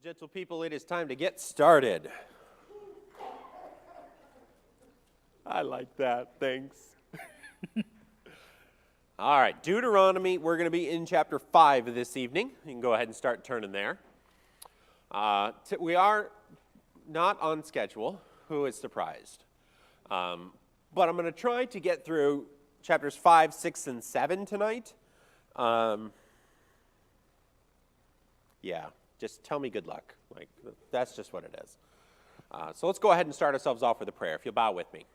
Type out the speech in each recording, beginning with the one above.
Gentle people, it is time to get started. I like that, thanks. All right, Deuteronomy, we're going to be in chapter 5 this evening. You can go ahead and start turning there. We are not on schedule. Who is surprised? But I'm going to try to get through chapters 5, 6, and 7 tonight. Just tell me good luck. That's just what it is. So let's go ahead and start ourselves off with a prayer, if you'll bow with me.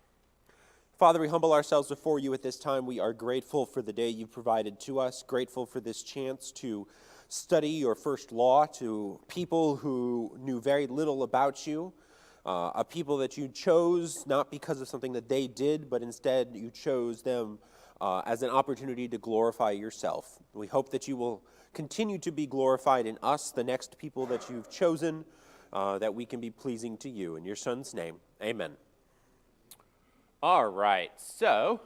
Father, we humble ourselves before you at this time. We are grateful for the day you've provided to us, grateful for this chance to study your first law to people who knew very little about you, a people that you chose not because of something that they did, but instead you chose them as an opportunity to glorify yourself. We hope that you will continue to be glorified in us, the next people that you've chosen, that we can be pleasing to you. In your Son's name, amen. All right, so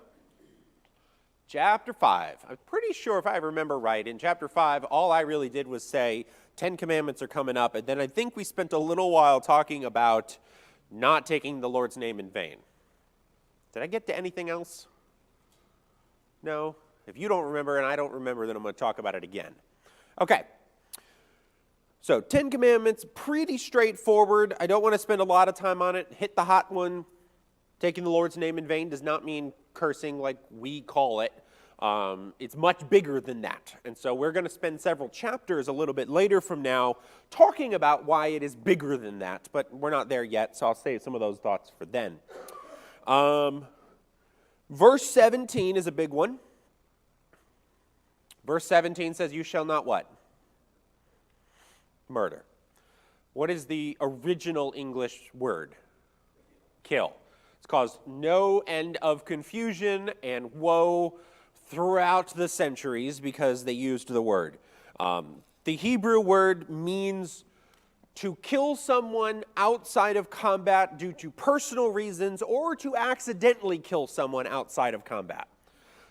chapter 5. I'm pretty sure if I remember right, in chapter 5, all I really did was say 10 commandments are coming up, and then I think we spent a little while talking about not taking the Lord's name in vain. Did I get to anything else? No? If you don't remember and I don't remember, then I'm going to talk about it again. Okay. So 10 commandments, pretty straightforward. I don't want to spend a lot of time on it. Hit the hot one. Taking the Lord's name in vain does not mean cursing like we call it. It's much bigger than that. And so we're going to spend several chapters a little bit later from now talking about why it is bigger than that. But we're not there yet, so I'll save some of those thoughts for then. Verse 17 is a big one. Verse 17 says, you shall not what? Murder. What is the original English word? Kill. It's caused no end of confusion and woe throughout the centuries because they used the word. The Hebrew word means to kill someone outside of combat due to personal reasons or to accidentally kill someone outside of combat.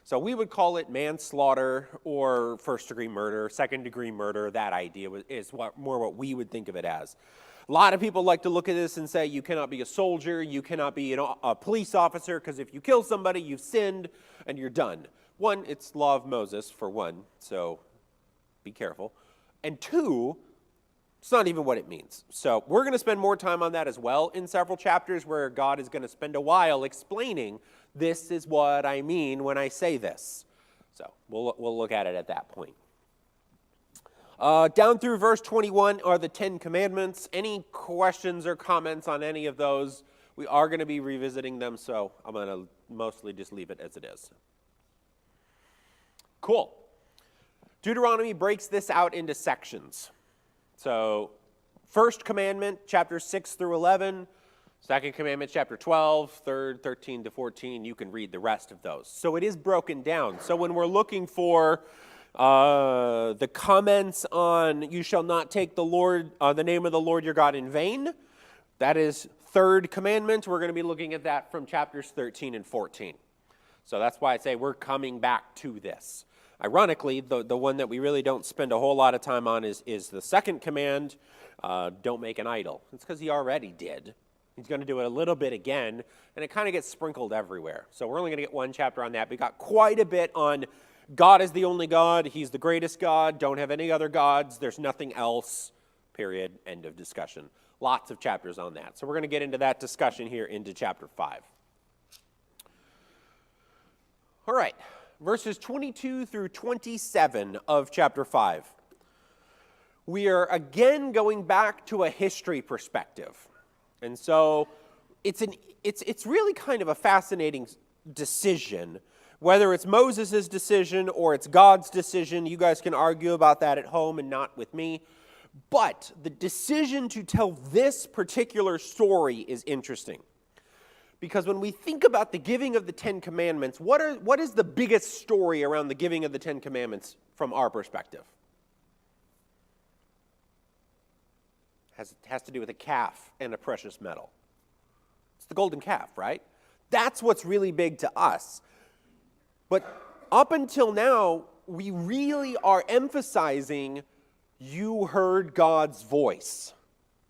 So we would call it manslaughter or first-degree murder, second-degree murder. That idea is more what we would think of it as. A lot of people like to look at this and say you cannot be a soldier, you cannot be a police officer, because if you kill somebody, you've sinned and you're done. One, it's law of Moses, for one, so be careful. And two, it's not even what it means. So we're going to spend more time on that as well in several chapters where God is going to spend a while explaining this is what I mean when I say this. So we'll look at it at that point. Down through verse 21 are the 10 commandments. Any questions or comments on any of those? We are going to be revisiting them, so I'm going to mostly just leave it as it is. Cool. Deuteronomy breaks this out into sections. So, first commandment, chapters 6 through 11. Second commandment, chapter 12. Third, 13 to 14. You can read the rest of those. So it is broken down. So when we're looking for the comments on you shall not take the name of the Lord your God in vain, that is third commandment. We're going to be looking at that from chapters 13 and 14. So that's why I say we're coming back to this. Ironically, the one that we really don't spend a whole lot of time on is the second command, don't make an idol. It's because he already did. He's going to do it a little bit again, and it kind of gets sprinkled everywhere. So we're only going to get one chapter on that. We got quite a bit on God is the only God. He's the greatest God. Don't have any other gods. There's nothing else. Period. End of discussion. Lots of chapters on that. So we're going to get into that discussion here into chapter 5. All right. Verses 22 through 27 of chapter 5. We are again going back to a history perspective. And so it's really kind of a fascinating decision. Whether it's Moses' decision or it's God's decision, you guys can argue about that at home and not with me. But the decision to tell this particular story is interesting. Because when we think about the giving of the 10 Commandments, what is the biggest story around the giving of the 10 Commandments from our perspective? It has to do with a calf and a precious metal. It's the golden calf, right? That's what's really big to us. But up until now, we really are emphasizing you heard God's voice.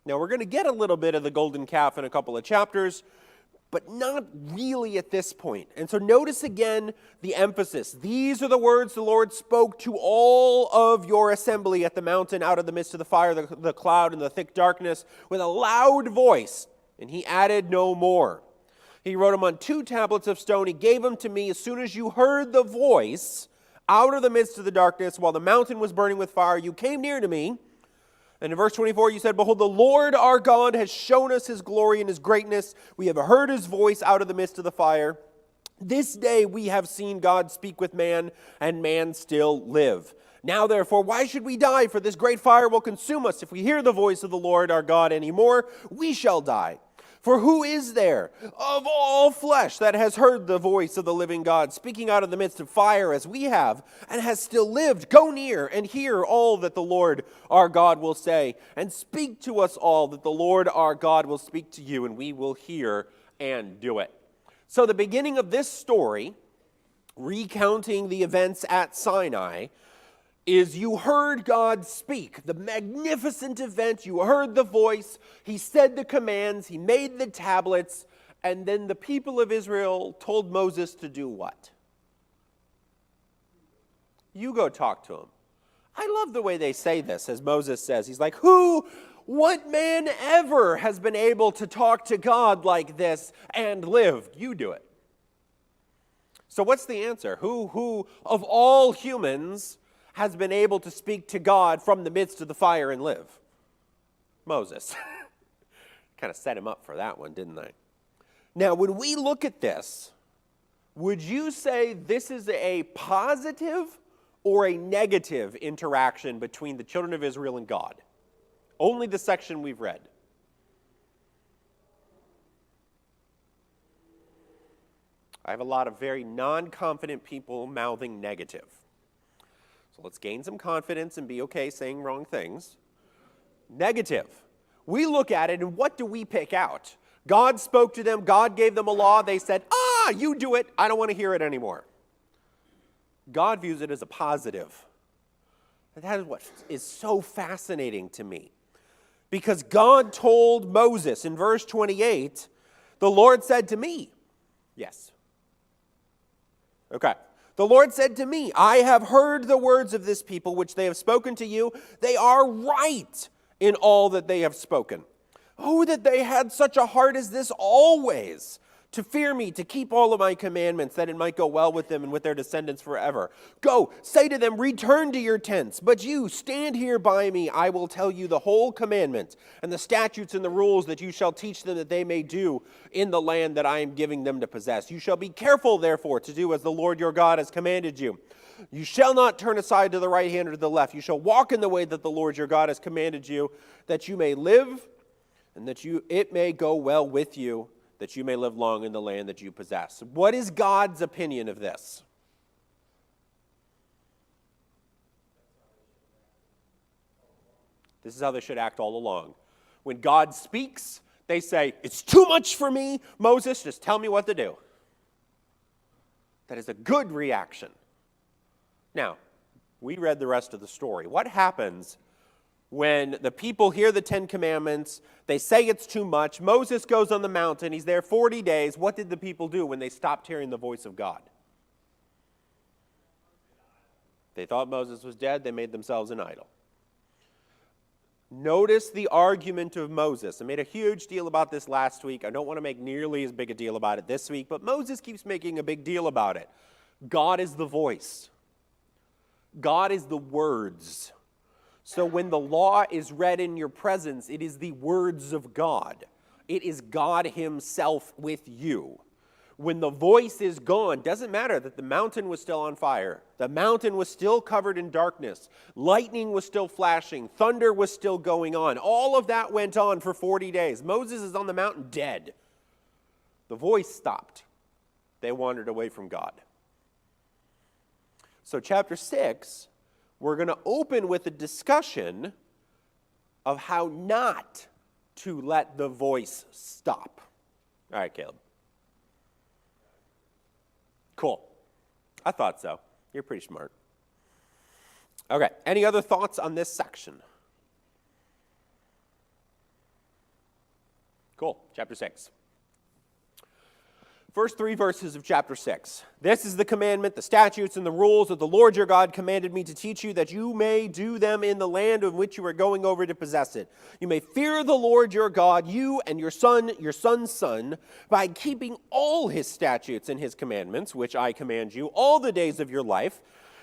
Now, we're going to get a little bit of the golden calf in a couple of chapters, but not really at this point. And so notice again the emphasis. These are the words the Lord spoke to all of your assembly at the mountain out of the midst of the fire, the cloud, and the thick darkness with a loud voice. And he added no more. He wrote them on 2 tablets of stone. He gave them to me as soon as you heard the voice out of the midst of the darkness while the mountain was burning with fire. You came near to me. And in verse 24, you said, behold, the Lord our God has shown us his glory and his greatness. We have heard his voice out of the midst of the fire. This day we have seen God speak with man, and man still live. Now, therefore, why should we die? For this great fire will consume us. If we hear the voice of the Lord our God anymore, we shall die. For who is there of all flesh that has heard the voice of the living God speaking out of the midst of fire as we have, and has still lived? Go near and hear all that the Lord our God will say, and speak to us all that the Lord our God will speak to you, and we will hear and do it. So the beginning of this story, recounting the events at Sinai, is you heard God speak, the magnificent event. You heard the voice. He said the commands. He made the tablets. And then the people of Israel told Moses to do what? You go talk to him. I love the way they say this, as Moses says. He's like, what man ever has been able to talk to God like this and live? You do it. So what's the answer? Who of all humans has been able to speak to God from the midst of the fire and live? Moses. Kind of set him up for that one, didn't I? Now, when we look at this, would you say this is a positive or a negative interaction between the children of Israel and God? Only the section we've read. I have a lot of very non-confident people mouthing negative. So let's gain some confidence and be okay saying wrong things. Negative. We look at it, and what do we pick out? God spoke to them. God gave them a law. They said, you do it. I don't want to hear it anymore. God views it as a positive. That is what is so fascinating to me. Because God told Moses in verse 28, the Lord said to me, yes. Okay. The Lord said to me, I have heard the words of this people which they have spoken to you. They are right in all that they have spoken. Oh, that they had such a heart as this always, to fear me, to keep all of my commandments, that it might go well with them and with their descendants forever. Go, say to them, return to your tents. But you, stand here by me. I will tell you the whole commandment and the statutes and the rules that you shall teach them, that they may do in the land that I am giving them to possess. You shall be careful, therefore, to do as the Lord your God has commanded you. You shall not turn aside to the right hand or to the left. You shall walk in the way that the Lord your God has commanded you, that you may live and that it may go well with you, that you may live long in the land that you possess. What is God's opinion of this? This is how they should act all along. When God speaks, they say, it's too much for me. Moses, just tell me what to do. That is a good reaction. Now, we read the rest of the story. What happens when the people hear the 10 Commandments, they say it's too much, Moses goes on the mountain, he's there 40 days. What did the people do when they stopped hearing the voice of God? They thought Moses was dead, they made themselves an idol. Notice the argument of Moses. I made a huge deal about this last week. I don't want to make nearly as big a deal about it this week, but Moses keeps making a big deal about it. God is the voice. God is the words. So when the law is read in your presence, it is the words of God. It is God himself with you. When the voice is gone, doesn't matter that the mountain was still on fire. The mountain was still covered in darkness. Lightning was still flashing. Thunder was still going on. All of that went on for 40 days. Moses is on the mountain dead. The voice stopped. They wandered away from God. So chapter 6, we're going to open with a discussion of how not to let the voice stop. All right, Caleb. Cool. I thought so. You're pretty smart. Okay, any other thoughts on this section? Cool. Chapter 6. First 3 verses of chapter 6. This is the commandment, the statutes, and the rules that the Lord your God commanded me to teach you, that you may do them in the land in which you are going over to possess it. You may fear the Lord your God, you and your son's son, by keeping all his statutes and his commandments, which I command you, all the days of your life,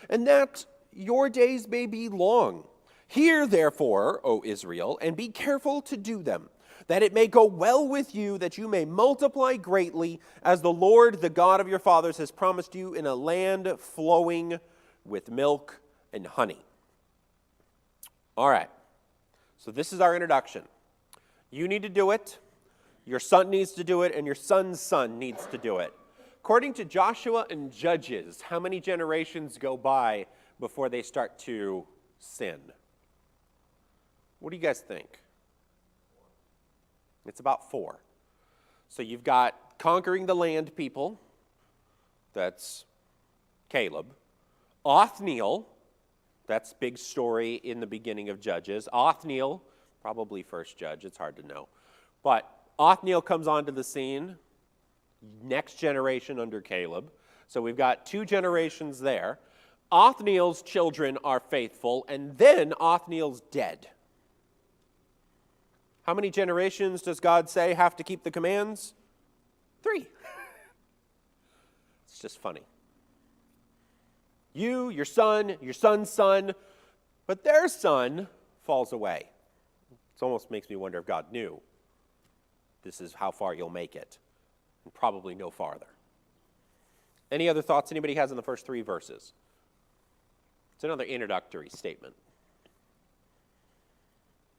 and that your days may be long. Hear, therefore, O Israel, and be careful to do them, that it may go well with you, that you may multiply greatly, as the Lord, the God of your fathers, has promised you, in a land flowing with milk and honey. All right, so this is our introduction. You need to do it, your son needs to do it, and your son's son needs to do it. According to Joshua and Judges, how many generations go by before they start to sin? What do you guys think? It's about 4. So you've got conquering the land people. That's Caleb. Othniel. That's big story in the beginning of Judges. Othniel, probably first judge. It's hard to know. But Othniel comes onto the scene. Next generation under Caleb. So we've got 2 generations there. Othniel's children are faithful, and then Othniel's dead. How many generations does God say have to keep the commands? 3. It's just funny. You, your son's son, but their son falls away. It almost makes me wonder if God knew this is how far you'll make it, and probably no farther. Any other thoughts anybody has on the first 3 verses? It's another introductory statement.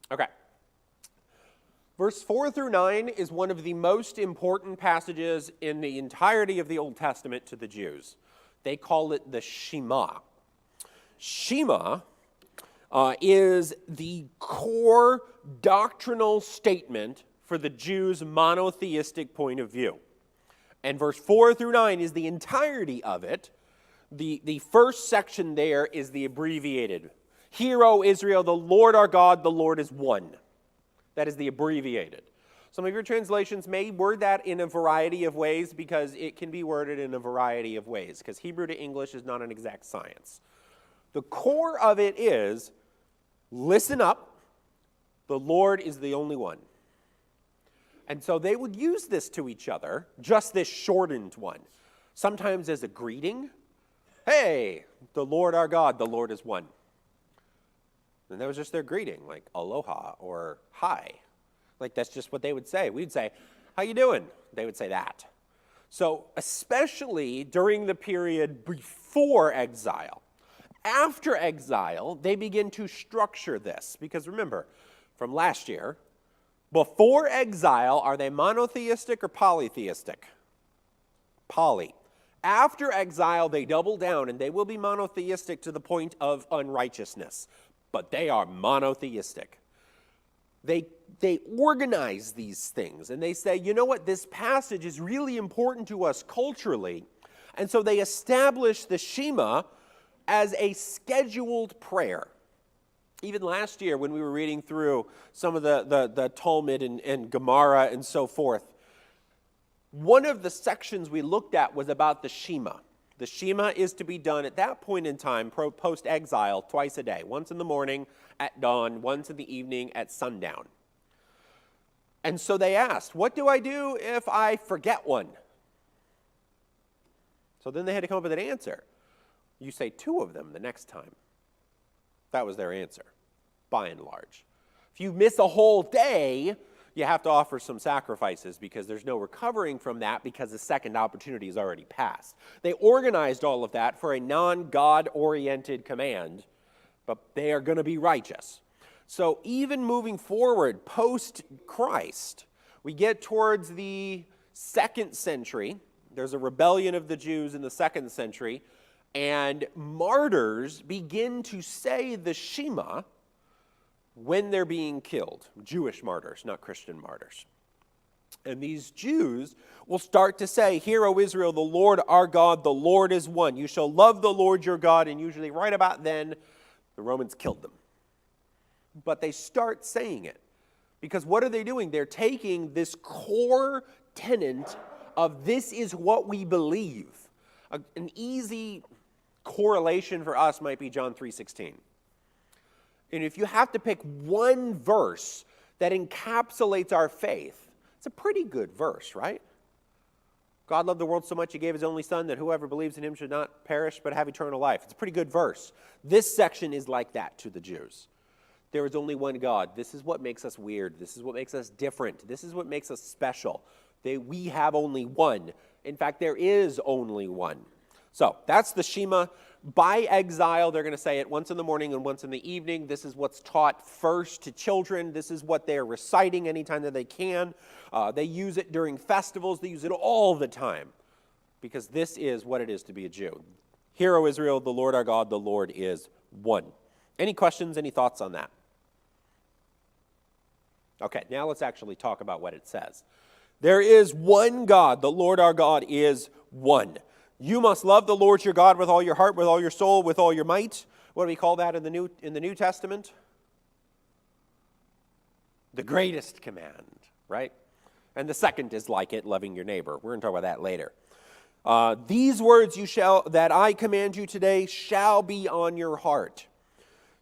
Okay. Verse 4 through 9 is one of the most important passages in the entirety of the Old Testament to the Jews. They call it the Shema. Shema is the core doctrinal statement for the Jews' monotheistic point of view. And verse 4 through 9 is the entirety of it. The first section there is the abbreviated. Hear, O Israel, the Lord our God, the Lord is one. That is the abbreviated. Some of your translations may word that in a variety of ways because it can be worded in a variety of ways, because Hebrew to English is not an exact science. The core of it is, listen up, the Lord is the only one. And so they would use this to each other, just this shortened one, sometimes as a greeting. Hey, the Lord our God, the Lord is one. And that was just their greeting, like aloha or hi. Like that's just what they would say. We'd say, how you doing? They would say that. So especially during the period before exile. After exile, they begin to structure this. Because remember, from last year, before exile, are they monotheistic or polytheistic? Poly. After exile, they double down, and they will be monotheistic to the point of unrighteousness. But they are monotheistic. They organize these things, and they say, you know what, this passage is really important to us culturally. And so they establish the Shema as a scheduled prayer. Even last year when we were reading through some of the Talmud and Gemara and so forth, one of the sections we looked at was about the Shema. The Shema is to be done at that point in time, post-exile, twice a day. Once in the morning at dawn, once in the evening at sundown. And so they asked, what do I do if I forget one? So then they had to come up with an answer. You say 2 of them the next time. That was their answer, by and large. If you miss a whole day, you have to offer some sacrifices because there's no recovering from that because the second opportunity is already passed. They organized all of that for a non-God-oriented command, but they are going to be righteous. So even moving forward post-Christ, we get towards the 2nd century. There's a rebellion of the Jews in the 2nd century, and martyrs begin to say the Shema when they're being killed. Jewish martyrs, not Christian martyrs. And these Jews will start to say, hear, O Israel, the Lord our God, the Lord is one. You shall love the Lord your God. And usually right about then, the Romans killed them. But they start saying it. Because what are they doing? They're taking this core tenet of this is what we believe. An easy correlation for us might be John 3:16. And if you have to pick one verse that encapsulates our faith, it's a pretty good verse, right? God loved the world so much he gave his only son that whoever believes in him should not perish but have eternal life. It's a pretty good verse. This section is like that to the Jews. There is only one God. This is what makes us weird. This is what makes us different. This is what makes us special. We have only one. In fact, there is only one. So that's the Shema. By exile, they're going to say it once in the morning and once in the evening. This is what's taught first to children. This is what they're reciting anytime that they can. They use it during festivals. They use it all the time because this is what it is to be a Jew. Hear, O Israel, the Lord our God, the Lord is one. Any questions, any thoughts on that? Okay, now let's actually talk about what it says. There is one God. The Lord our God is one. You must love the Lord your God with all your heart, with all your soul, with all your might. What do we call that in the New Testament? The greatest command, right? And the second is like it, loving your neighbor. We're going to talk about that later. These words that I command you today shall be on your heart.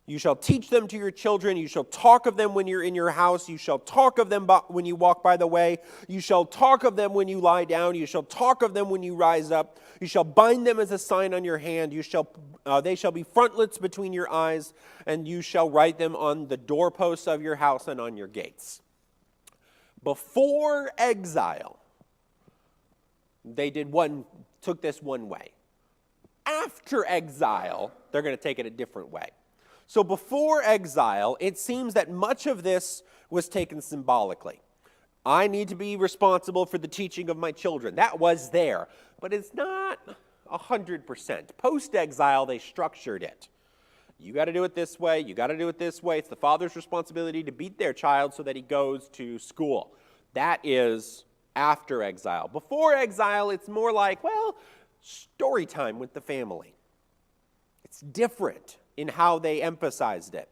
You shall teach them to your children. You shall talk of them when you're in your house. You shall talk of them when you walk by the way. You shall talk of them when you lie down. You shall talk of them when you rise up. You shall bind them as a sign on your hand. They shall be frontlets between your eyes, and you shall write them on the doorposts of your house and on your gates. Before exile, they took this one way. After exile, they're going to take it a different way. So before exile, it seems that much of this was taken symbolically. I need to be responsible for the teaching of my children. That was there, but it's not 100%. Post-exile, they structured it. You got to do it this way. You got to do it this way. It's the father's responsibility to beat their child so that he goes to school. That is after exile. Before exile, it's more like, well, story time with the family. It's different in how they emphasized it.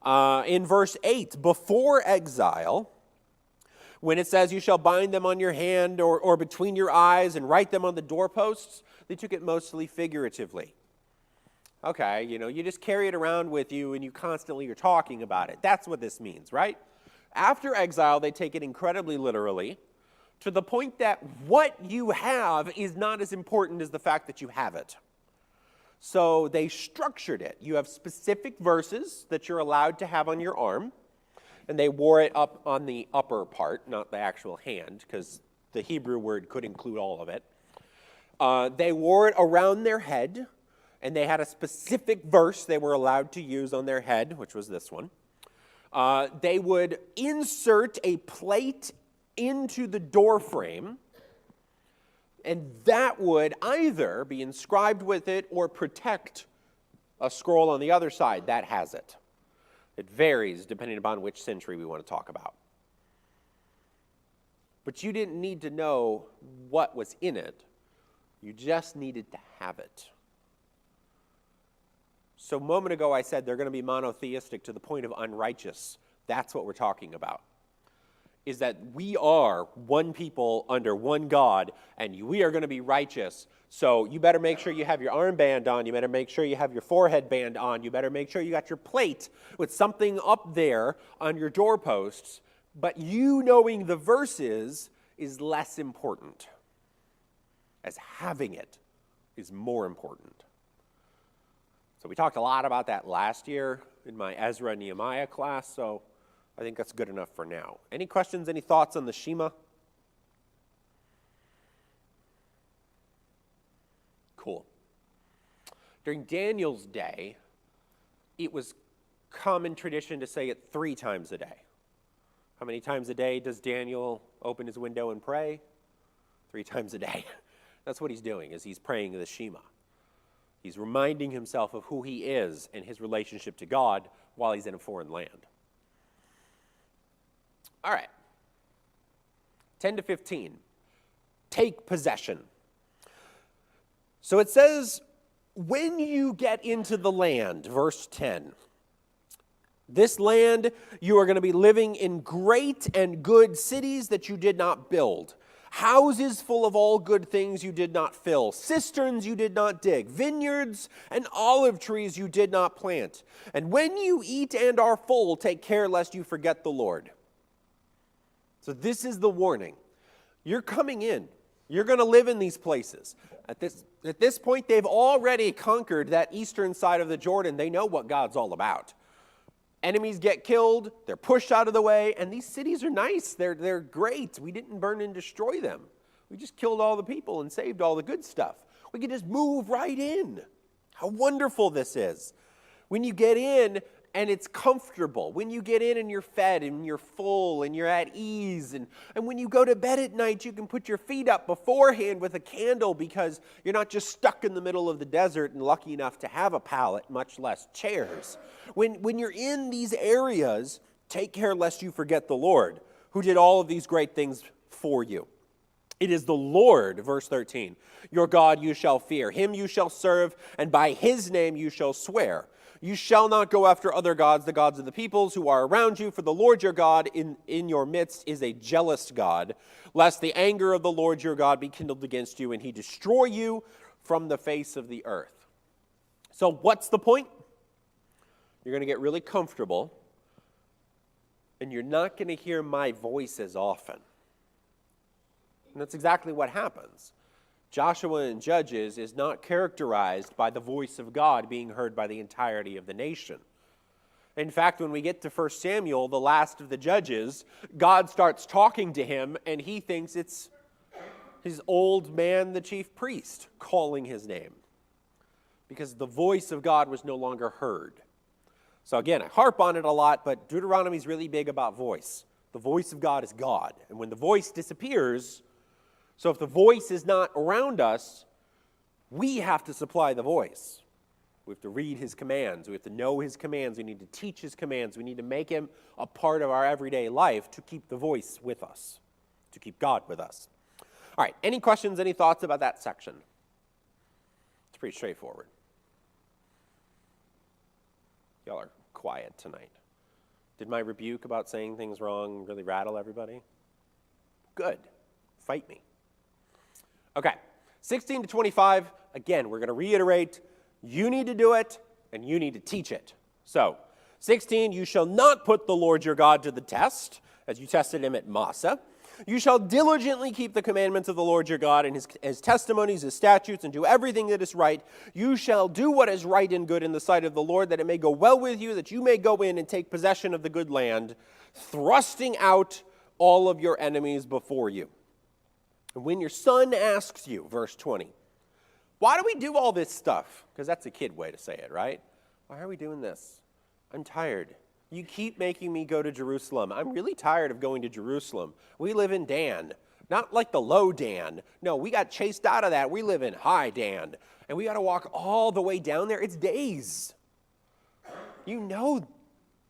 In verse 8, before exile, when it says you shall bind them on your hand or between your eyes and write them on the doorposts, they took it mostly figuratively. Okay, you just carry it around with you and you constantly are talking about it. That's what this means, right? After exile, they take it incredibly literally to the point that what you have is not as important as the fact that you have it. So they structured it. You have specific verses that you're allowed to have on your arm, and they wore it up on the upper part, not the actual hand, because the Hebrew word could include all of it. They wore it around their head, and they had a specific verse they were allowed to use on their head, which was this one. They would insert a plate into the door frame, and that would either be inscribed with it or protect a scroll on the other side that has it. It varies depending upon which century we want to talk about. But you didn't need to know what was in it. You just needed to have it. So a moment ago I said they're going to be monotheistic to the point of unrighteous. That's what we're talking about. Is that we are one people under one God, and we are going to be righteous. So you better make sure you have your armband on. You better make sure you have your forehead band on. You better make sure you got your plate with something up there on your doorposts. But you knowing the verses is less important, as having it is more important. So we talked a lot about that last year in my Ezra and Nehemiah class, so I think that's good enough for now. Any questions, any thoughts on the Shema? Cool. During Daniel's day, it was common tradition to say it 3 times a day. How many times a day does Daniel open his window and pray? 3 times a day. That's what he's doing, is he's praying the Shema. He's reminding himself of who he is and his relationship to God while he's in a foreign land. All right, 10 to 15, take possession. So it says, when you get into the land, verse 10, This land, you are going to be living in great and good cities that you did not build. Houses full of all good things you did not fill. Cisterns you did not dig. Vineyards and olive trees you did not plant. And when you eat and are full, take care lest you forget the Lord. So this is the warning. You're coming in. You're going to live in these places. At this point, they've already conquered that eastern side of the Jordan. They know what God's all about. Enemies get killed, they're pushed out of the way, and these cities are nice. They're great. We didn't burn and destroy them. We just killed all the people and saved all the good stuff. We can just move right in. How wonderful this is. When you get in and it's comfortable, when you get in and you're fed and you're full and you're at ease, and when you go to bed at night, you can put your feet up beforehand with a candle because you're not just stuck in the middle of the desert and lucky enough to have a pallet, much less chairs. When you're in these areas, take care lest you forget the Lord, who did all of these great things for you. It is the Lord, verse 13, your God you shall fear. Him you shall serve, and by his name you shall swear. You shall not go after other gods, the gods of the peoples who are around you, for the Lord your God in your midst is a jealous God, lest the anger of the Lord your God be kindled against you, and he destroy you from the face of the earth. So what's the point? You're going to get really comfortable, and you're not going to hear my voice as often. And that's exactly what happens. Joshua and Judges is not characterized by the voice of God being heard by the entirety of the nation. In fact, when we get to 1 Samuel, the last of the judges, God starts talking to him, and he thinks it's his old man, the chief priest, calling his name, because the voice of God was no longer heard. So again, I harp on it a lot, but Deuteronomy is really big about voice. The voice of God is God, and when the voice disappears, so if the voice is not around us, we have to supply the voice. We have to read his commands. We have to know his commands. We need to teach his commands. We need to make him a part of our everyday life to keep the voice with us, to keep God with us. All right, any questions, any thoughts about that section? It's pretty straightforward. Y'all are quiet tonight. Did my rebuke about saying things wrong really rattle everybody? Good. Fight me. Okay, 16 to 25, again, we're going to reiterate, you need to do it, and you need to teach it. So, 16, you shall not put the Lord your God to the test, as you tested him at Massah. You shall diligently keep the commandments of the Lord your God and his testimonies, his statutes, and do everything that is right. You shall do what is right and good in the sight of the Lord, that it may go well with you, that you may go in and take possession of the good land, thrusting out all of your enemies before you. And when your son asks you, verse 20, why do we do all this stuff? Because that's a kid way to say it, right? Why are we doing this? I'm tired. You keep making me go to Jerusalem. I'm really tired of going to Jerusalem. We live in Dan, not like the low Dan. No, we got chased out of that. We live in high Dan. And we got to walk all the way down there. It's days. You know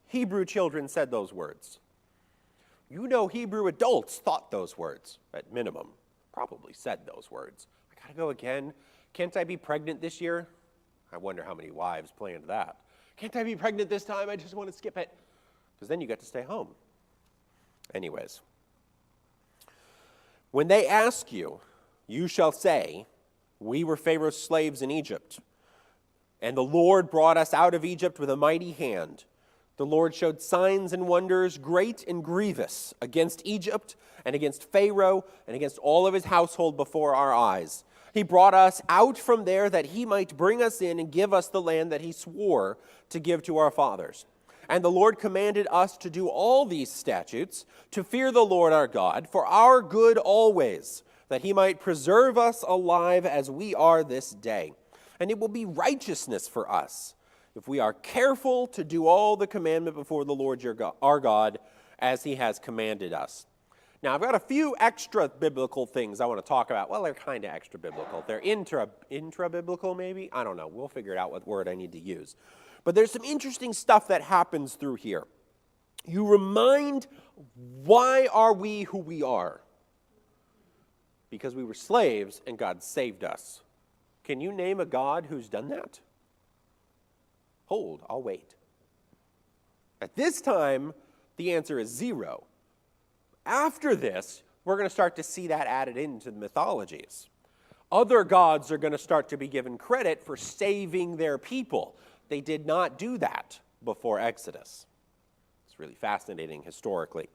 Hebrew children said those words. You know Hebrew adults thought those words, at minimum. Probably said those words. I got to go again. Can't I be pregnant this year? I wonder how many wives planned that. Can't I be pregnant this time? I just want to skip it. Because then you get to stay home. Anyways. When they ask you, you shall say, we were Pharaoh's slaves in Egypt, and the Lord brought us out of Egypt with a mighty hand. The Lord showed signs and wonders, great and grievous, against Egypt and against Pharaoh and against all of his household before our eyes. He brought us out from there that he might bring us in and give us the land that he swore to give to our fathers. And the Lord commanded us to do all these statutes, to fear the Lord our God, for our good always, that he might preserve us alive as we are this day. And it will be righteousness for us, if we are careful to do all the commandment before the Lord our God, as he has commanded us. Now, I've got a few extra biblical things I want to talk about. Well, they're kind of extra biblical. They're intra-biblical, maybe? I don't know. We'll figure it out what word I need to use. But there's some interesting stuff that happens through here. You remind, why are we who we are? Because we were slaves and God saved us. Can you name a God who's done that? Hold, I'll wait. At this time, the answer is 0. After this, we're going to start to see that added into the mythologies. Other gods are going to start to be given credit for saving their people. They did not do that before Exodus. It's really fascinating historically.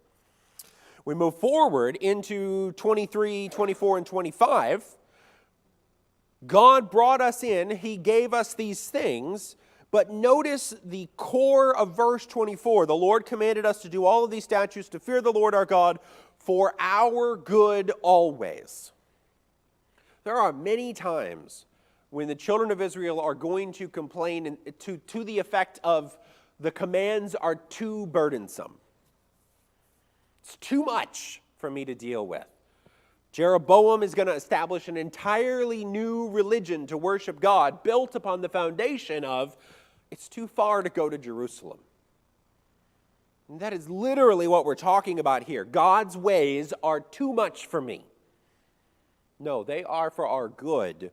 We move forward into 23, 24, and 25. God brought us in. He gave us these things. But notice the core of verse 24. The Lord commanded us to do all of these statutes, to fear the Lord our God for our good always. There are many times when the children of Israel are going to complain to the effect of the commands are too burdensome. It's too much for me to deal with. Jeroboam is going to establish an entirely new religion to worship God, built upon the foundation of it's too far to go to Jerusalem. And that is literally what we're talking about here. God's ways are too much for me. No, they are for our good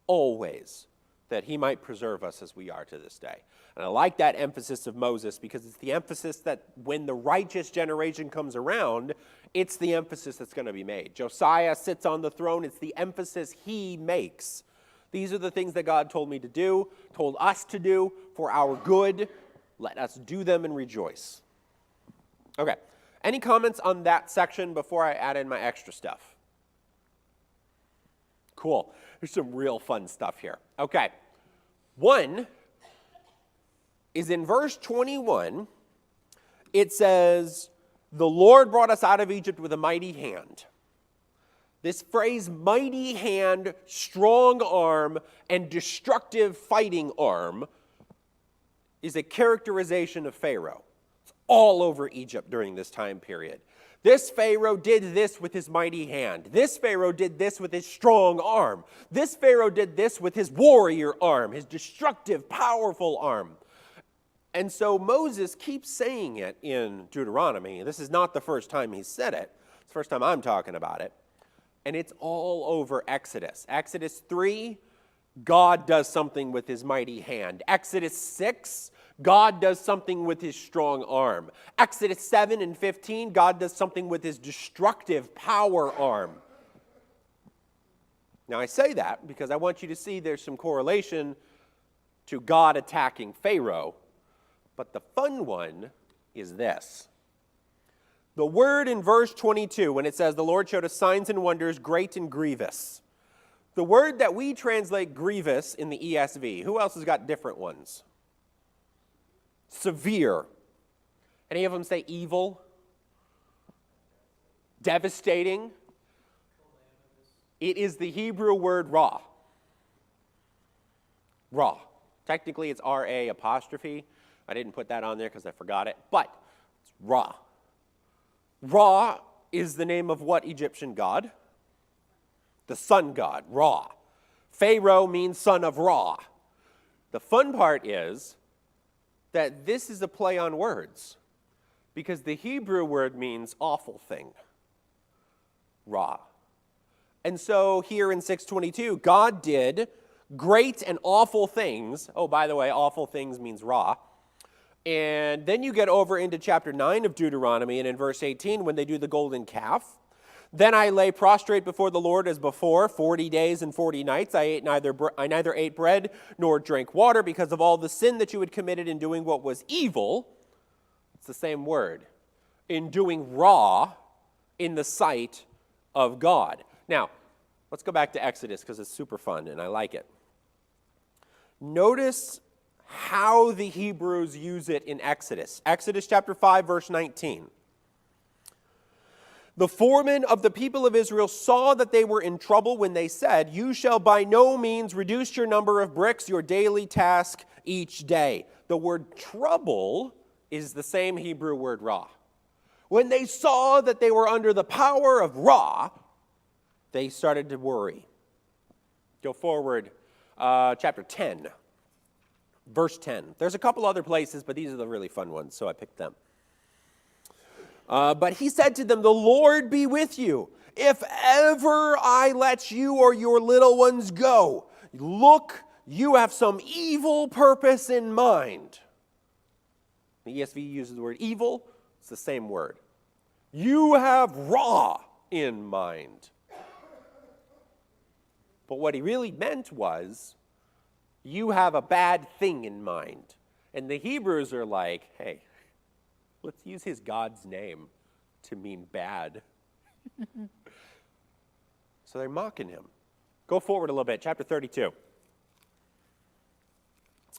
always, that he might preserve us as we are to this day. And I like that emphasis of Moses because it's the emphasis that when the righteous generation comes around, it's the emphasis that's going to be made. Josiah sits on the throne. It's the emphasis he makes. These are the things that God told me to do, told us to do for our good. Let us do them and rejoice. Okay. Any comments on that section before I add in my extra stuff? Cool. There's some real fun stuff here. Okay. One is in verse 21. It says, the Lord brought us out of Egypt with a mighty hand. This phrase, mighty hand, strong arm, and destructive fighting arm, is a characterization of Pharaoh. It's all over Egypt during this time period. This Pharaoh did this with his mighty hand. This Pharaoh did this with his strong arm. This Pharaoh did this with his warrior arm, his destructive, powerful arm. And so Moses keeps saying it in Deuteronomy. This is not the first time he said it. It's the first time I'm talking about it. And it's all over Exodus. Exodus 3, God does something with his mighty hand. Exodus 6, God does something with his strong arm. Exodus 7 and 15, God does something with his destructive power arm. Now I say that because I want you to see there's some correlation to God attacking Pharaoh. But the fun one is this. The word in verse 22, when it says, the Lord showed us signs and wonders, great and grievous. The word that we translate grievous in the ESV, who else has got different ones? Severe. Any of them say evil? Devastating? It is the Hebrew word ra. Ra. Technically it's R-A apostrophe. I didn't put that on there because I forgot it, but it's Ra. Ra is the name of what Egyptian god? The sun god, Ra. Pharaoh means son of Ra. The fun part is that this is a play on words because the Hebrew word means awful thing, Ra. And so here in 622, God did great and awful things. Oh, by the way, awful things means Ra. And then you get over into chapter 9 of Deuteronomy, and in verse 18, when they do the golden calf, then I lay prostrate before the Lord as before, 40 days and 40 nights. I neither ate bread nor drank water because of all the sin that you had committed in doing what was evil. It's the same word. In doing raw in the sight of God. Now, let's go back to Exodus because it's super fun and I like it. Notice how the Hebrews use it in Exodus. Exodus chapter 5, verse 19. The foremen of the people of Israel saw that they were in trouble when they said, you shall by no means reduce your number of bricks, your daily task each day. The word trouble is the same Hebrew word ra. When they saw that they were under the power of Ra, they started to worry. Go forward, chapter 10. Verse 10. There's a couple other places, but these are the really fun ones, so I picked them. But he said to them, the Lord be with you. If ever I let you or your little ones go, look, you have some evil purpose in mind. The ESV uses the word evil. It's the same word. You have Ra in mind. But what he really meant was, you have a bad thing in mind. And the Hebrews are like, hey, let's use his God's name to mean bad. So they're mocking him. Go forward a little bit, chapter 32.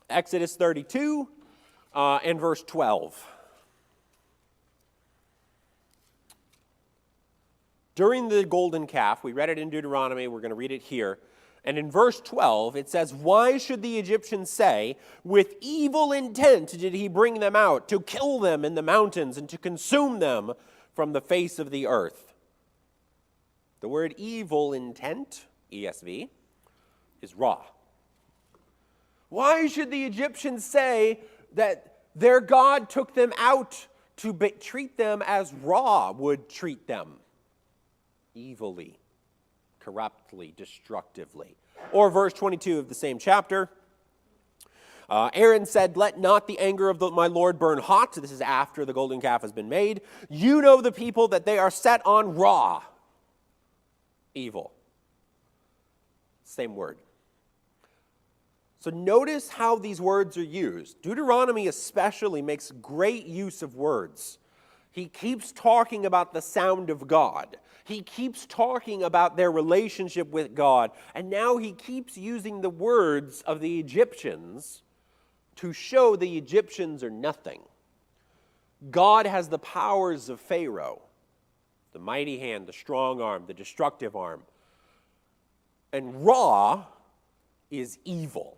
Exodus 32 and verse 12. During the golden calf, we read it in Deuteronomy, we're going to read it here. And in verse 12, it says, why should the Egyptians say, with evil intent did he bring them out, to kill them in the mountains and to consume them from the face of the earth? The word evil intent, ESV, is Ra. Why should the Egyptians say that their God took them out to treat them as Ra would treat them? Evilly, corruptly, destructively. Or verse 22 of the same chapter. Aaron said, let not the anger of my Lord burn hot. This is after the golden calf has been made. You know the people that they are set on Ra. Evil. Same word. So notice how these words are used. Deuteronomy especially makes great use of words. He keeps talking about the sound of God. He keeps talking about their relationship with God. And now he keeps using the words of the Egyptians to show the Egyptians are nothing. God has the powers of Pharaoh, the mighty hand, the strong arm, the destructive arm. And Ra is evil.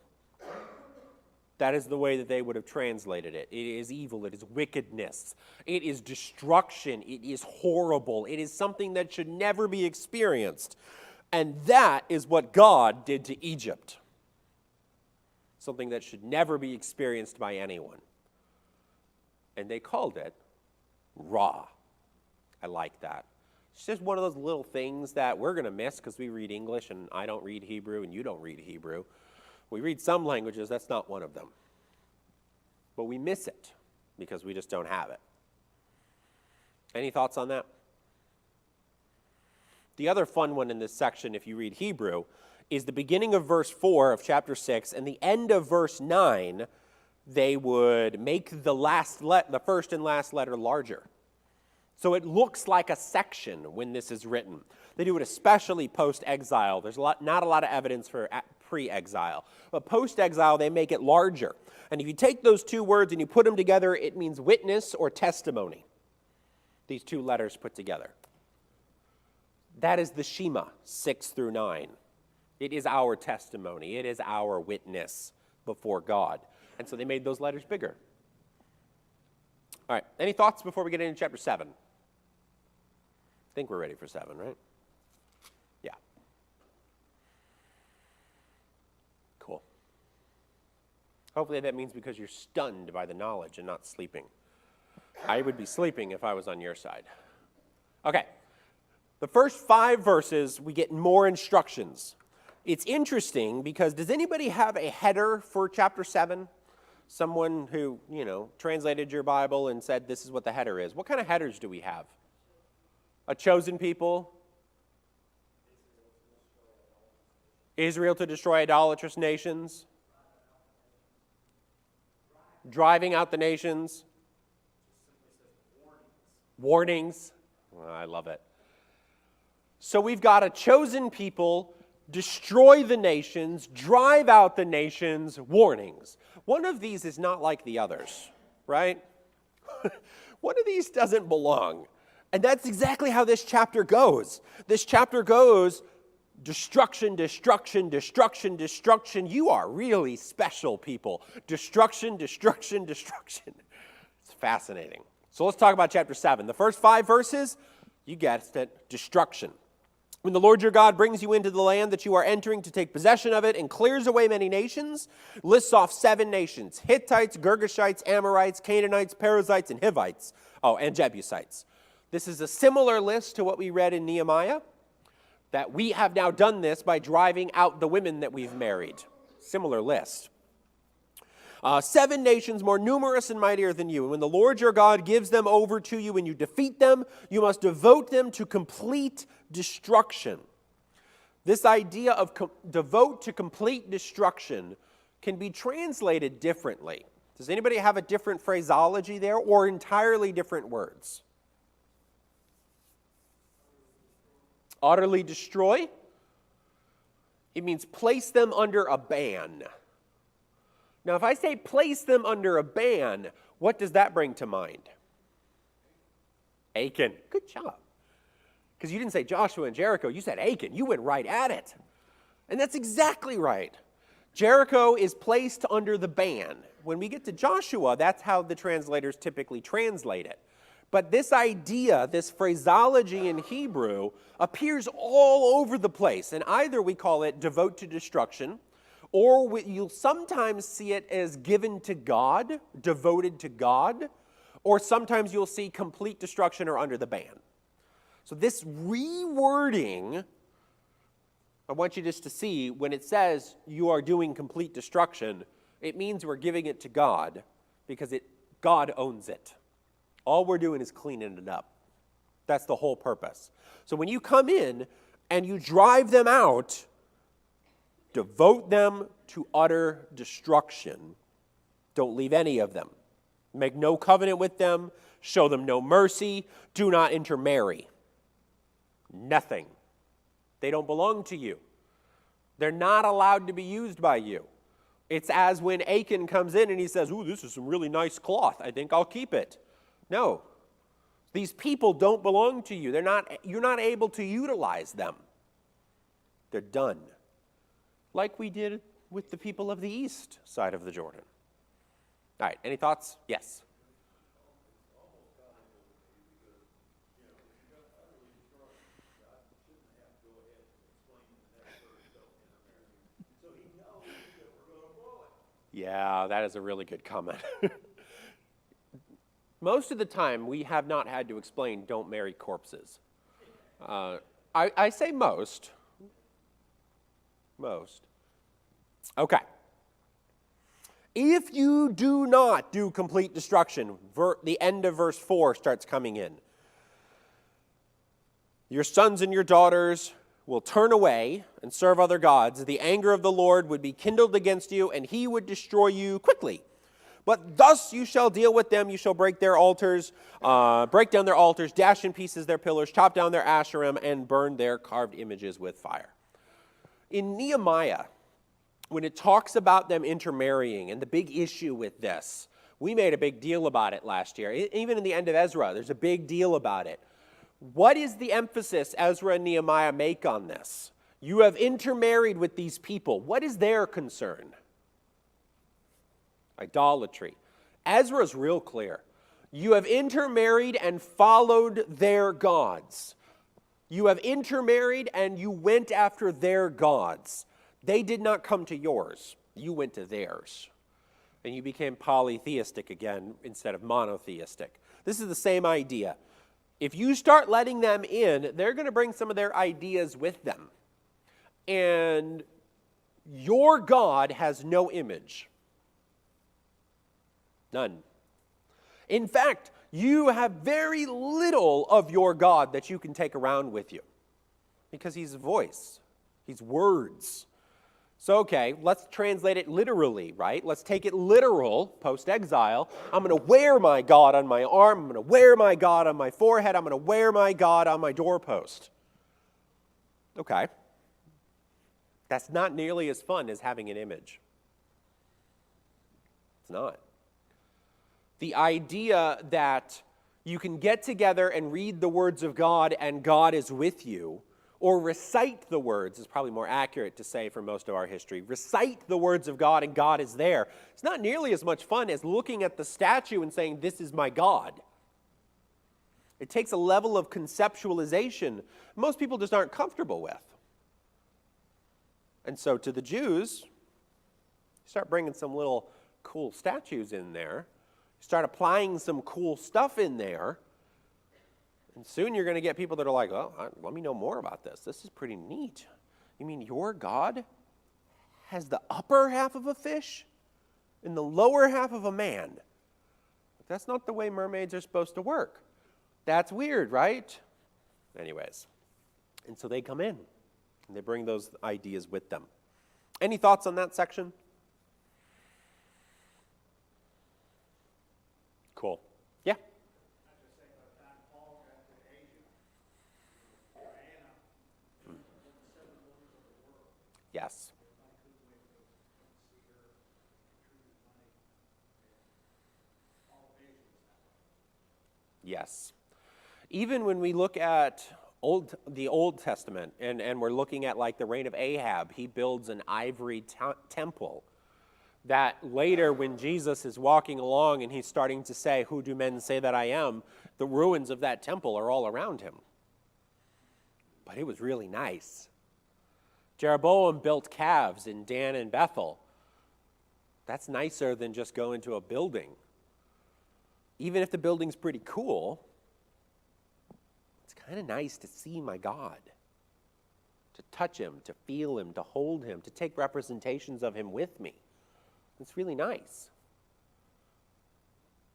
That is the way that they would have translated it. It is evil. It is wickedness. It is destruction. It is horrible. It is something that should never be experienced. And that is what God did to Egypt. Something that should never be experienced by anyone. And they called it Ra. I like that. It's just one of those little things that we're going to miss because we read English and I don't read Hebrew and you don't read Hebrew. We read some languages, that's not one of them. But we miss it because we just don't have it. Any thoughts on that? The other fun one in this section, if you read Hebrew, is the beginning of verse 4 of chapter 6 and the end of verse 9. They would make the first and last letter larger. So it looks like a section when this is written. They do it especially post-exile. There's not a lot of evidence for pre-exile. But post-exile, they make it larger. And if you take those two words and you put them together, it means witness or testimony. These two letters put together. That is the Shema, 6 through 9. It is our testimony. It is our witness before God. And so they made those letters bigger. All right, any thoughts before we get into chapter 7? I think we're ready for 7, right? Yeah. Cool. Hopefully that means because you're stunned by the knowledge and not sleeping. I would be sleeping if I was on your side. Okay. The first 5 verses, we get more instructions. It's interesting because does anybody have a header for chapter 7? Someone who, translated your Bible and said this is what the header is. What kind of headers do we have? A chosen people. Israel to destroy idolatrous nations. Driving out the nations. Warnings. Oh, I love it. So we've got a chosen people, destroy the nations, drive out the nations, warnings. One of these is not like the others, right? One of these doesn't belong. And that's exactly how this chapter goes. This chapter goes, destruction, destruction, destruction, destruction. You are really special people. Destruction, destruction, destruction. It's fascinating. So let's talk about chapter 7. The first 5 verses, you guessed it, destruction. When the Lord your God brings you into the land that you are entering to take possession of it and clears away many nations, lists off 7 nations, Hittites, Girgashites, Amorites, Canaanites, Perizzites, and Hivites. Oh, and Jebusites. This is a similar list to what we read in Nehemiah, that we have now done this by driving out the women that we've married. Similar list. 7 nations more numerous and mightier than you. And when the Lord your God gives them over to you and you defeat them, you must devote them to complete destruction. This idea of devote to complete destruction can be translated differently. Does anybody have a different phraseology there or entirely different words? Utterly destroy? It means place them under a ban. Now, if I say place them under a ban, what does that bring to mind? Achan. Good job. Because you didn't say Joshua and Jericho, you said Achan. You went right at it. And that's exactly right. Jericho is placed under the ban. When we get to Joshua, that's how the translators typically translate it. But this idea, this phraseology in Hebrew, appears all over the place. And either we call it devote to destruction, or you'll sometimes see it as given to God, devoted to God, or sometimes you'll see complete destruction or under the ban. So this rewording, I want you just to see, when it says you are doing complete destruction, it means we're giving it to God because God owns it. All we're doing is cleaning it up. That's the whole purpose. So when you come in and you drive them out, devote them to utter destruction. Don't leave any of them. Make no covenant with them. Show them no mercy. Do not intermarry. Nothing. They don't belong to you. They're not allowed to be used by you. It's as when Achan comes in and he says, "Ooh, this is some really nice cloth. I think I'll keep it." No. These people don't belong to you. You're not able to utilize them. They're done. Like we did with the people of the east side of the Jordan. All right, any thoughts? Yes. Yeah, that is a really good comment. Most of the time, we have not had to explain don't marry corpses. I say most. Most. Okay. If you do not do complete destruction, the end of verse 4 starts coming in. Your sons and your daughters will turn away and serve other gods. The anger of the Lord would be kindled against you, and he would destroy you quickly. But thus you shall deal with them. You shall break their altars, break down their altars, dash in pieces their pillars, chop down their asherim, and burn their carved images with fire. In Nehemiah, when it talks about them intermarrying and the big issue with this, we made a big deal about it last year. Even in the end of Ezra, there's a big deal about it. What is the emphasis Ezra and Nehemiah make on this? You have intermarried with these people. What is their concern? Idolatry. Ezra's real clear. You have intermarried and followed their gods. You have intermarried and you went after their gods. They did not come to yours. You went to theirs. And you became polytheistic again instead of monotheistic. This is the same idea. If you start letting them in, they're going to bring some of their ideas with them. And your God has no image. None. In fact, you have very little of your God that you can take around with you. Because he's a voice. He's words. So, okay, let's translate it literally, right? Let's take it literal, post-exile. I'm going to wear my God on my arm. I'm going to wear my God on my forehead. I'm going to wear my God on my doorpost. Okay. That's not nearly as fun as having an image. It's not. The idea that you can get together and read the words of God and God is with you, or recite the words, is probably more accurate to say for most of our history. Recite the words of God and God is there. It's not nearly as much fun as looking at the statue and saying, this is my God. It takes a level of conceptualization most people just aren't comfortable with. And so to the Jews, you start bringing some little cool statues in there. You start applying some cool stuff in there. And soon you're going to get people that are like, well, let me know more about this. This is pretty neat. You mean your God has the upper half of a fish? in the lower half of a man. That's not the way mermaids are supposed to work. That's weird, right? Anyways, and so they come in, and they bring those ideas with them. Any thoughts on that section? Cool. Yeah? Yes. Yes. Even when we look at the Old Testament, and we're looking at like the reign of Ahab, he builds an ivory temple that later when Jesus is walking along and he's starting to say, "Who do men say that I am?" the ruins of that temple are all around him. But it was really nice. Jeroboam built calves in Dan and Bethel. That's nicer than just going to a building. Even if the building's pretty cool, it's kind of nice to see my God, to touch him, to feel him, to hold him, to take representations of him with me. It's really nice.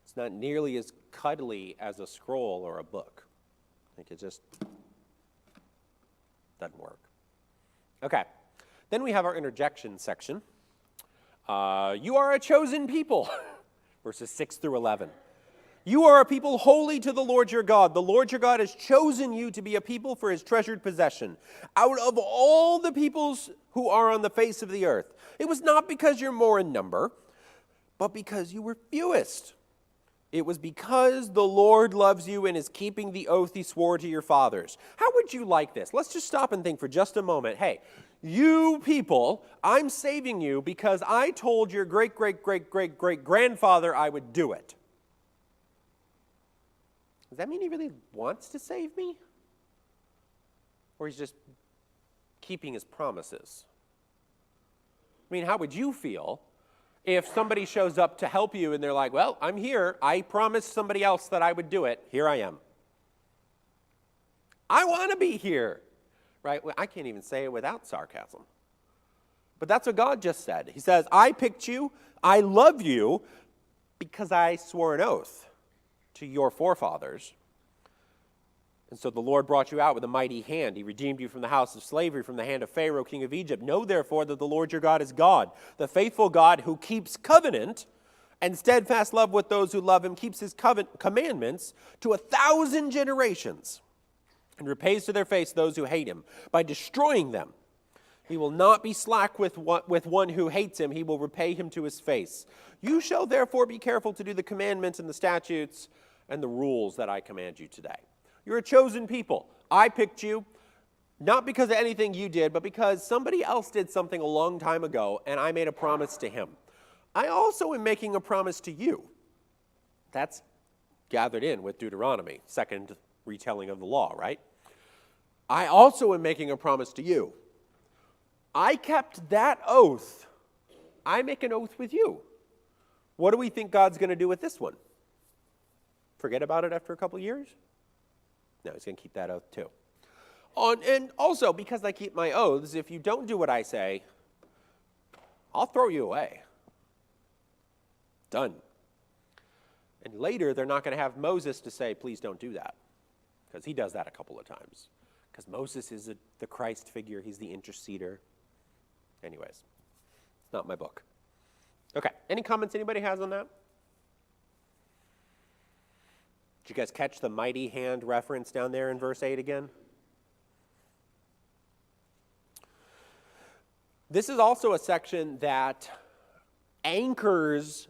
It's not nearly as cuddly as a scroll or a book. I think it just doesn't work. Okay, then we have our interjection section. You are a chosen people, verses 6 through 11. You are a people holy to the Lord your God. The Lord your God has chosen you to be a people for his treasured possession out of all the peoples who are on the face of the earth. It was not because you're more in number, but because you were fewest. It was because the Lord loves you and is keeping the oath he swore to your fathers. How would you like this? Let's just stop and think for just a moment. Hey, you people, I'm saving you because I told your great-great-great-great-great-grandfather I would do it. Does that mean he really wants to save me? Or he's just keeping his promises? I mean, how would you feel if somebody shows up to help you and they're like, well, I'm here. I promised somebody else that I would do it. Here I am. I want to be here. Right? Well, I can't even say it without sarcasm. But that's what God just said. He says, I picked you. I love you because I swore an oath to your forefathers. And so the Lord brought you out with a mighty hand. He redeemed you from the house of slavery, from the hand of Pharaoh, king of Egypt. Know therefore that the Lord your God is God, the faithful God who keeps covenant and steadfast love with those who love him, keeps his commandments to 1,000 generations, and repays to their face those who hate him by destroying them. He will not be slack with one who hates him. He will repay him to his face. You shall therefore be careful to do the commandments and the statutes and the rules that I command you today. You're a chosen people. I picked you, not because of anything you did, but because somebody else did something a long time ago, and I made a promise to him. I also am making a promise to you. That's gathered in with Deuteronomy, second retelling of the law, right? I also am making a promise to you. I kept that oath. I make an oath with you. What do we think God's going to do with this one? Forget about it after a couple years? No, he's going to keep that oath too. And also, because I keep my oaths, if you don't do what I say, I'll throw you away. Done. And later, they're not going to have Moses to say, please don't do that. Because he does that a couple of times. Because Moses is the Christ figure. He's the interceder. Anyways, it's not my book. Okay, any comments anybody has on that? Did you guys catch the mighty hand reference down there in verse 8 again? This is also a section that anchors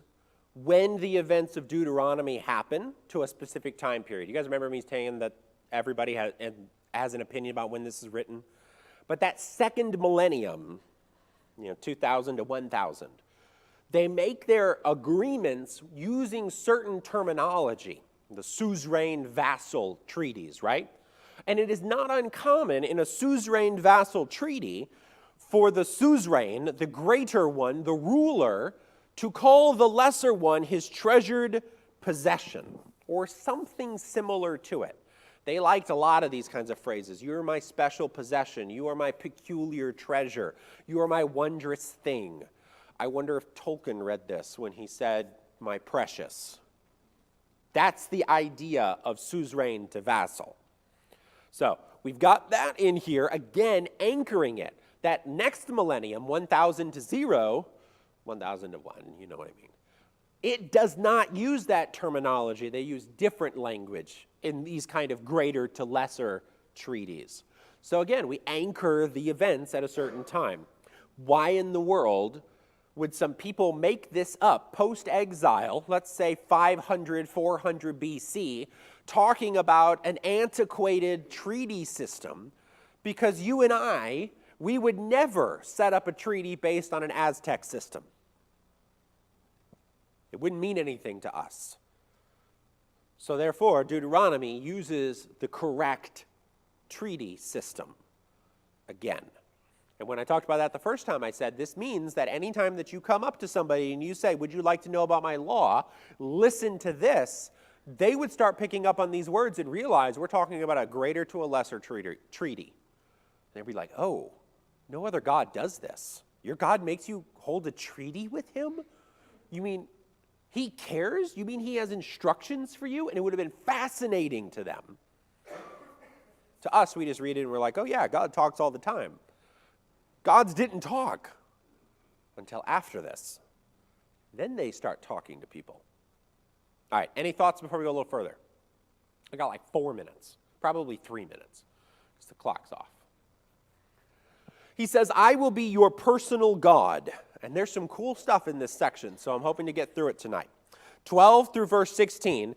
when the events of Deuteronomy happen to a specific time period. You guys remember me saying that everybody has an opinion about when this is written? But that second millennium, 2000 to 1000, they make their agreements using certain terminology, the suzerain vassal treaties, right? And it is not uncommon in a suzerain vassal treaty for the suzerain, the greater one, the ruler, to call the lesser one his treasured possession, or something similar to it. They liked a lot of these kinds of phrases. You are my special possession. You are my peculiar treasure. You are my wondrous thing. I wonder if Tolkien read this when he said, my precious. That's the idea of suzerain to vassal. So we've got that in here, again, anchoring it. That next millennium, 1000 to 0, 1000 to 1, you know what I mean. It does not use that terminology. They use different language in these kind of greater to lesser treaties. So again, we anchor the events at a certain time. Why in the world would some people make this up post-exile, let's say 500, 400 BC, talking about an antiquated treaty system? Because you and I, we would never set up a treaty based on an Aztec system. It wouldn't mean anything to us. So therefore, Deuteronomy uses the correct treaty system again. And when I talked about that the first time, I said, this means that anytime that you come up to somebody and you say, would you like to know about my law? Listen to this. They would start picking up on these words and realize we're talking about a greater to a lesser treaty. They'd be like, oh, no other God does this. Your God makes you hold a treaty with him? You mean he cares? You mean he has instructions for you? And it would have been fascinating to them. To us, we just read it and we're like, oh yeah, God talks all the time. Gods didn't talk until after this. Then they start talking to people. All right, any thoughts before we go a little further? I got like 4 minutes, probably 3 minutes, because the clock's off. He says, I will be your personal God. And there's some cool stuff in this section, so I'm hoping to get through it tonight. 12 through verse 16.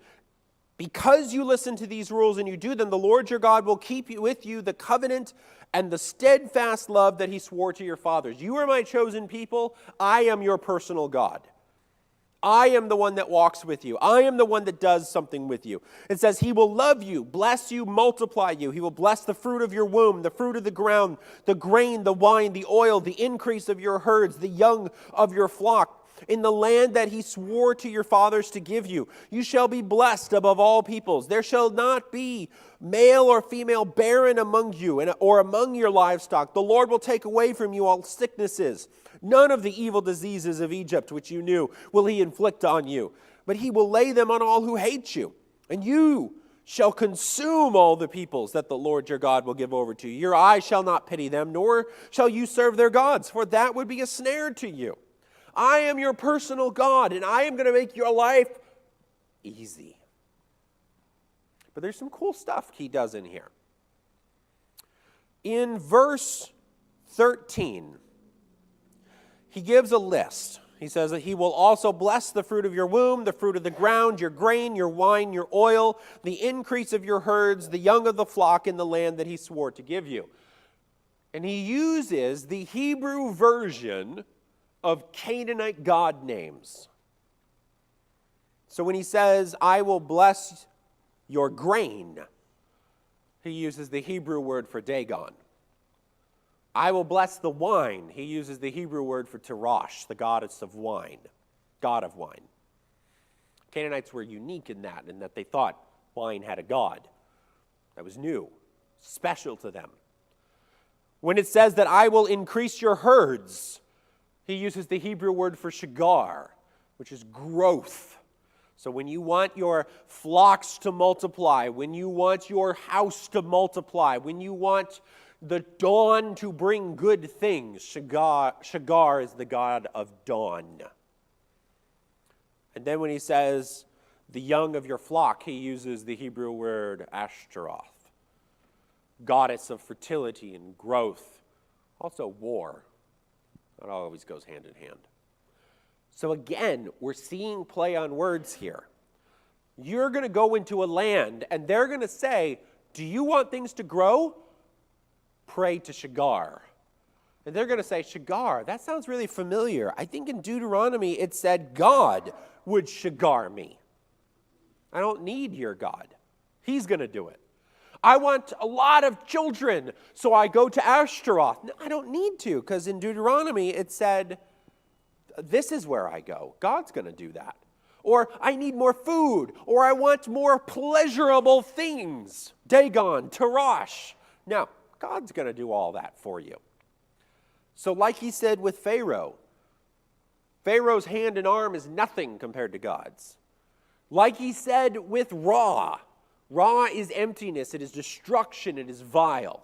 Because you listen to these rules and you do them, the Lord your God will keep with you the covenant and the steadfast love that he swore to your fathers. You are my chosen people. I am your personal God. I am the one that walks with you. I am the one that does something with you. It says he will love you, bless you, multiply you. He will bless the fruit of your womb, the fruit of the ground, the grain, the wine, the oil, the increase of your herds, the young of your flock. In the land that he swore to your fathers to give you, you shall be blessed above all peoples. There shall not be male or female barren among you or among your livestock. The Lord will take away from you all sicknesses. None of the evil diseases of Egypt which you knew will he inflict on you, but he will lay them on all who hate you. And you shall consume all the peoples that the Lord your God will give over to you. Your eyes shall not pity them, nor shall you serve their gods, for that would be a snare to you. I am your personal God, and I am going to make your life easy. But there's some cool stuff he does in here. In verse 13, he gives a list. He says that he will also bless the fruit of your womb, the fruit of the ground, your grain, your wine, your oil, the increase of your herds, the young of the flock in the land that he swore to give you. And he uses the Hebrew version of Canaanite god names. So when he says, I will bless your grain, he uses the Hebrew word for Dagon. I will bless the wine. He uses the Hebrew word for Tirosh, the goddess of wine, god of wine. Canaanites were unique in that they thought wine had a god. That was new, special to them. When it says that I will increase your herds, he uses the Hebrew word for shagar, which is growth. So when you want your flocks to multiply, when you want your house to multiply, when you want the dawn to bring good things, shagar is the god of dawn. And then when he says the young of your flock, he uses the Hebrew word Ashtaroth, goddess of fertility and growth, also war. That always goes hand in hand. So again, we're seeing play on words here. You're going to go into a land, and they're going to say, do you want things to grow? Pray to Shagar. And they're going to say, Shagar, that sounds really familiar. I think in Deuteronomy it said God would Shagar me. I don't need your God. He's going to do it. I want a lot of children, so I go to Ashtaroth. No, I don't need to, because in Deuteronomy it said, this is where I go. God's going to do that. Or I need more food, or I want more pleasurable things. Dagon, Tirosh. Now, God's going to do all that for you. So like he said with Pharaoh, Pharaoh's hand and arm is nothing compared to God's. Like he said with Ra, Ra is emptiness, it is destruction, it is vile.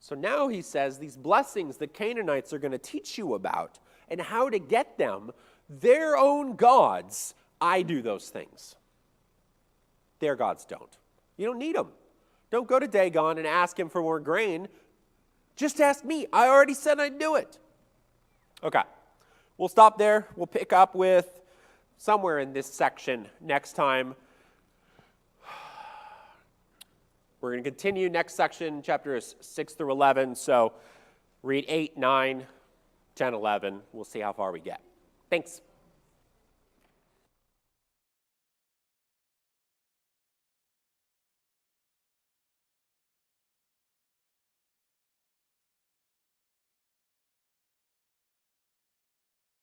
So now he says these blessings the Canaanites are going to teach you about and how to get them, their own gods, I do those things. Their gods don't. You don't need them. Don't go to Dagon and ask him for more grain. Just ask me. I already said I'd do it. Okay. We'll stop there. We'll pick up with somewhere in this section next time. We're going to continue next section, chapters 6 through 11. So read 8, 9, 10, 11. We'll see how far we get. Thanks.